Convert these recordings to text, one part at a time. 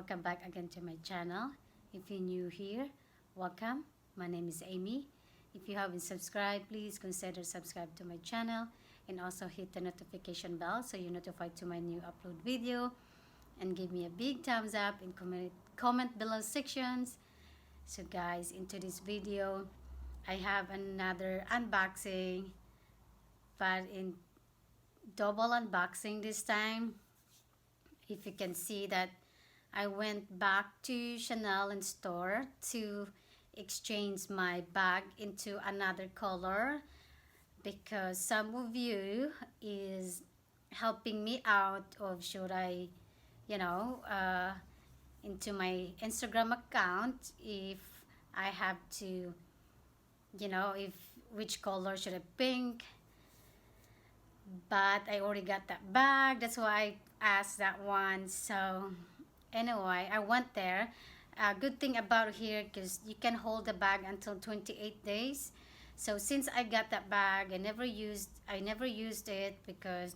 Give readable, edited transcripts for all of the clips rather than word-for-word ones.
welcome back again to my channel. If you're new here, welcome. My name is Amy. If you haven't subscribed, please consider subscribe to my channel and also hit the notification bell so you're notified to my new upload video, and give me a big thumbs up and comment below sections. So guys, into this video I have another unboxing, but in double unboxing this time. If you can see that I went back to Chanel and store to exchange my bag into another color, because some of you is helping me out of should I into my Instagram account, if I have to if which color should I pink. But I already got that bag, that's why I asked that one. So anyway, I went there. Good thing about here, because you can hold the bag until 28 days. So since I got that bag, I never used it, because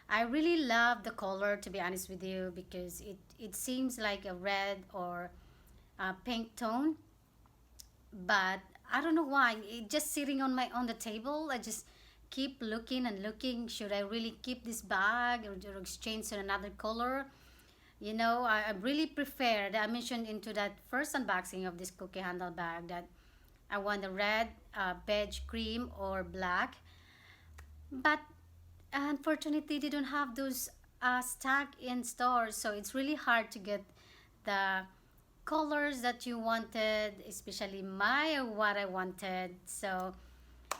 I really love the color, to be honest with you, because it seems like a red or a pink tone. But I don't know why it just sitting on the table. I just keep looking and looking, should I really keep this bag or exchange to another color. I really prefer that I mentioned into that first unboxing of this cookie handle bag that I want the red, beige, cream or black. But unfortunately they don't have those stock in stores, so it's really hard to get the colors that you wanted, especially what I wanted. So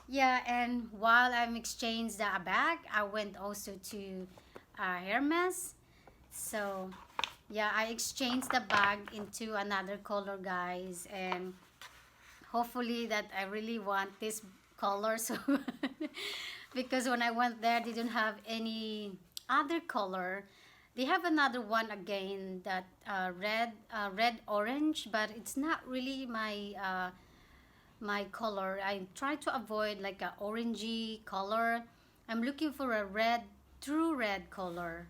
yeah, and while I'm exchanged the bag, I went also to Hermes. So yeah, I exchanged the bag into another color, guys, and hopefully that I really want this color. So because when I went there, they didn't have any other color. They have another one again, that red orange, but it's not really my color. I try to avoid like a orangey color. I'm looking for a red, true red color.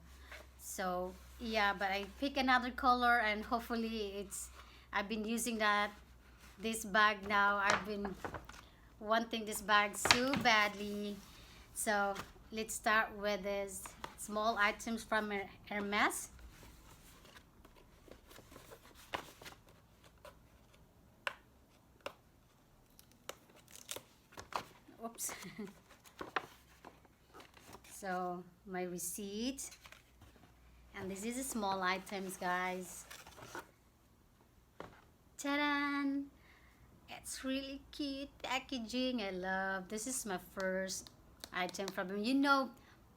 So yeah, but I pick another color, and hopefully I've been using this bag now. I've been wanting this bag so badly. So let's start with this small items from Hermes. Oops. So my receipt, and this is a small items, guys. Ta-da! It's really cute packaging. I love this. Is my first item from them.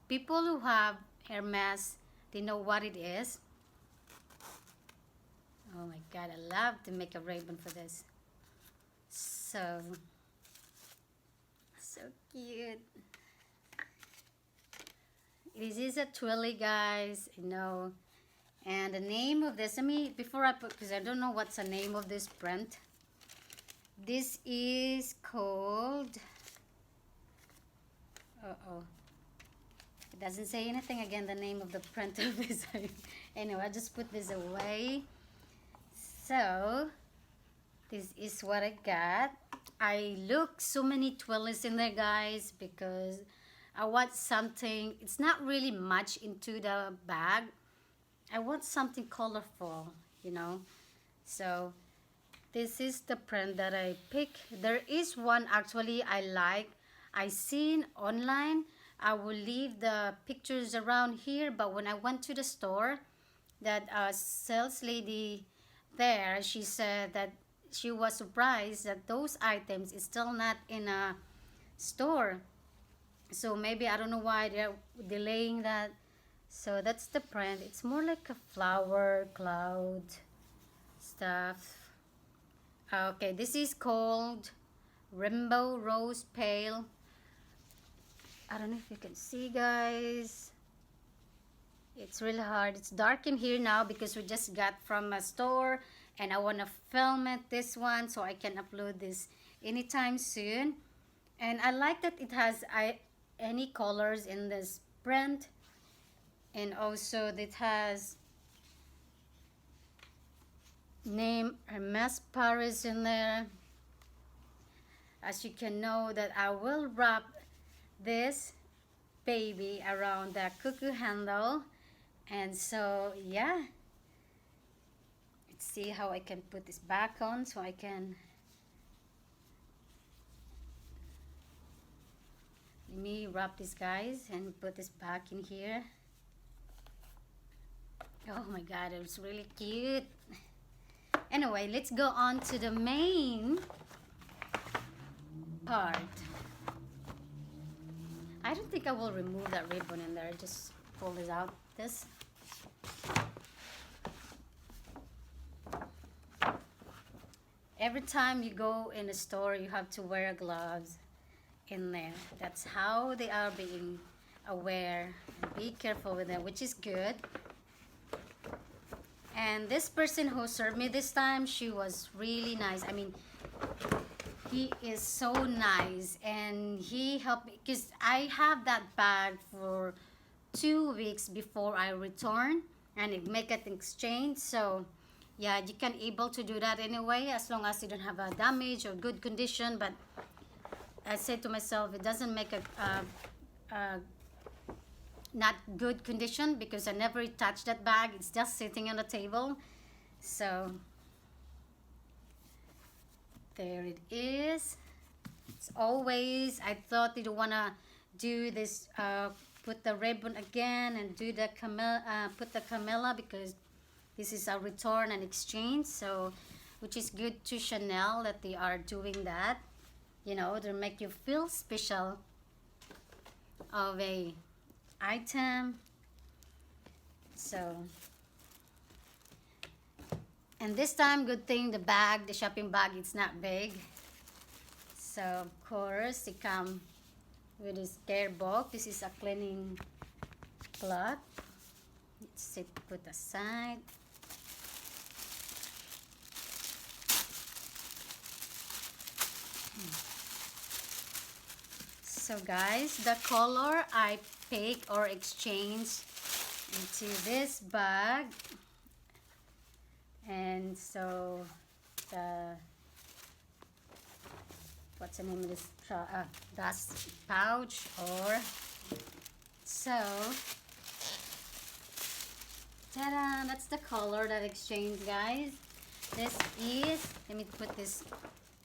People who have Hermes, they know what it is. Oh my god, I love to make a ribbon for this. So cute. This is a twilly, guys, and the name of this, before I put, because I don't know what's the name of this print. This is called, it doesn't say anything again, the name of the print of this. Anyway, I just put this away. So this is what I got. I look so many twillies in there, guys, because I want something, it's not really much into the bag. I want something colorful, So this is the print that I pick. There is one actually I like. I seen online. I will leave the pictures around here, but when I went to the store, that sales lady there, she said that she was surprised that those items is still not in a store. So maybe, I don't know why they're delaying that. So that's the print. It's more like a flower, cloud stuff. Okay, this is called Rainbow Rose Pale. I don't know if you can see, guys. It's really hard. It's dark in here now because we just got from a store, and I want to film it, this one, so I can upload this anytime soon. And I like that it has any colors in this print, and also it has name Hermes Paris in there. As you can know that I will wrap this baby around the cuckoo handle. And so yeah, let's see how I can put this back on so I can, let me wrap this guys and put this back in here. Oh my god, it was really cute. Anyway, let's go on to the main part. I don't think I will remove that ribbon in there. Just pull this out. This. Every time you go in a store, you have to wear gloves in there. That's how they are being aware. Be careful with them, which is good. And this person who served me this time, she was really nice. I mean, he is so nice, and he helped me because I have that bag for 2 weeks before I return and it make an exchange. So yeah, you can able to do that anyway as long as you don't have a damage or good condition. But I said to myself, it doesn't make a not good condition because I never touched that bag. It's just sitting on the table. So there it is. It's always, I thought you want to do this, put the ribbon again and do the put the camella because this is a return and exchange. So which is good to Chanel that they are doing that, you know, to make you feel special of a item. So, and this time, good thing the bag, the shopping bag, it's not big. So of course it come with this care box. This is a cleaning cloth. Let's put aside. So guys, the color I pick or exchange into this bag, and so the, what's the name of this, dust pouch, or so ta-da, that's the color that exchange, guys. This is, let me put this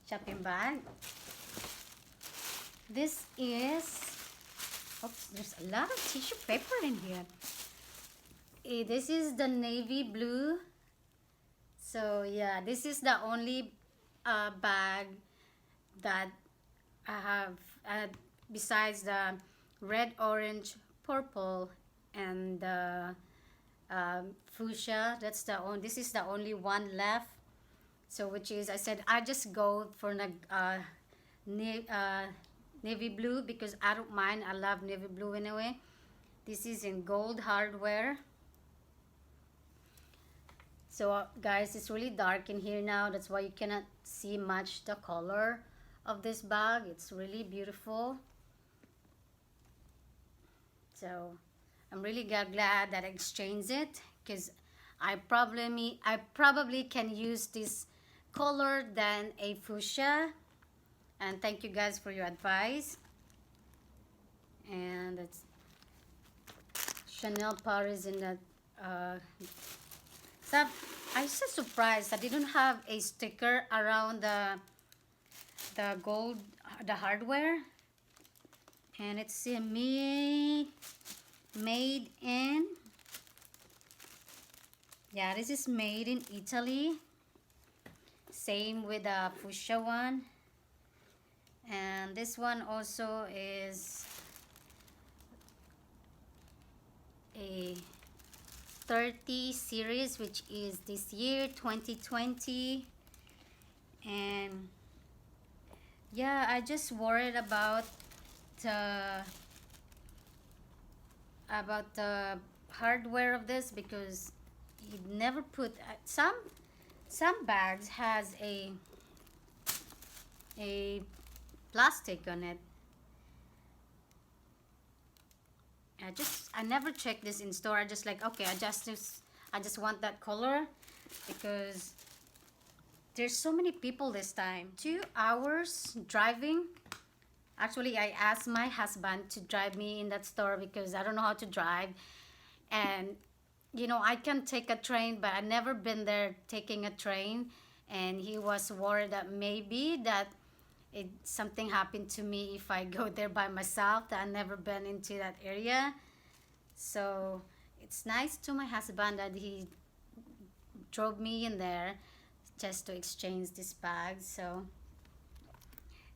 shopping bag. This is, oops, there's a lot of tissue paper in here. This is the navy blue. So yeah, this is the only bag that I have, besides the red, orange, purple, and the fuchsia. That's the only, this is the only one left. So which is, I said I just go for the navy blue because I don't mind. I love navy blue anyway. This is in gold hardware. So guys, it's really dark in here now. That's why you cannot see much the color of this bag. It's really beautiful. So I'm really glad that I exchanged it because I probably can use this color than a fuchsia. And thank you guys for your advice. And it's Chanel Paris in that. So I was so surprised I didn't have a sticker around the gold, the hardware. And it's made in, yeah, this is made in Italy. Same with the fuchsia one. And this one also is a 30 series, which is this year 2020. And yeah, I just worried about the hardware of this because you never put some bags has a plastic on it. I never checked this in store. I just like, okay, I just want that color because There's so many people this time. 2 hours driving. Actually, I asked my husband to drive me in that store because I don't know how to drive. And, I can take a train, but I've never been there taking a train. And he was worried that maybe that something happened to me if I go there by myself, that I've never been into that area. So it's nice to my husband that he drove me in there just to exchange this bag. So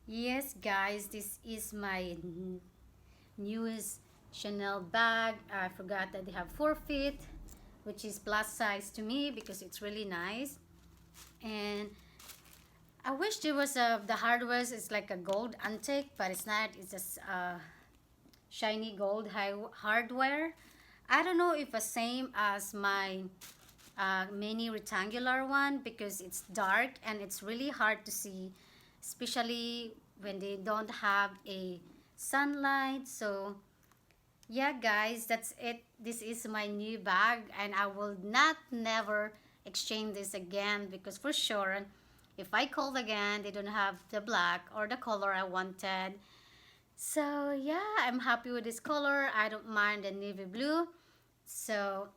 yes, guys, this is my newest Chanel bag. I forgot that they have 4 feet, which is plus size to me because it's really nice. And I wish there was the hardware is like a gold antique, but it's not. It's just shiny gold hardware. I don't know if the same as my mini rectangular one because it's dark and it's really hard to see, especially when they don't have a sunlight. So yeah, guys, that's it. This is my new bag, and I will not never exchange this again because for sure, if I call again, they don't have the black or the color I wanted. So yeah, I'm happy with this color. I don't mind the navy blue. So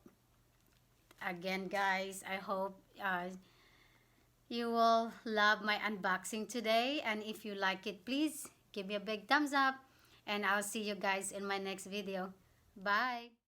again, guys, I hope you will love my unboxing today. And if you like it, please give me a big thumbs up. And I'll see you guys in my next video. Bye.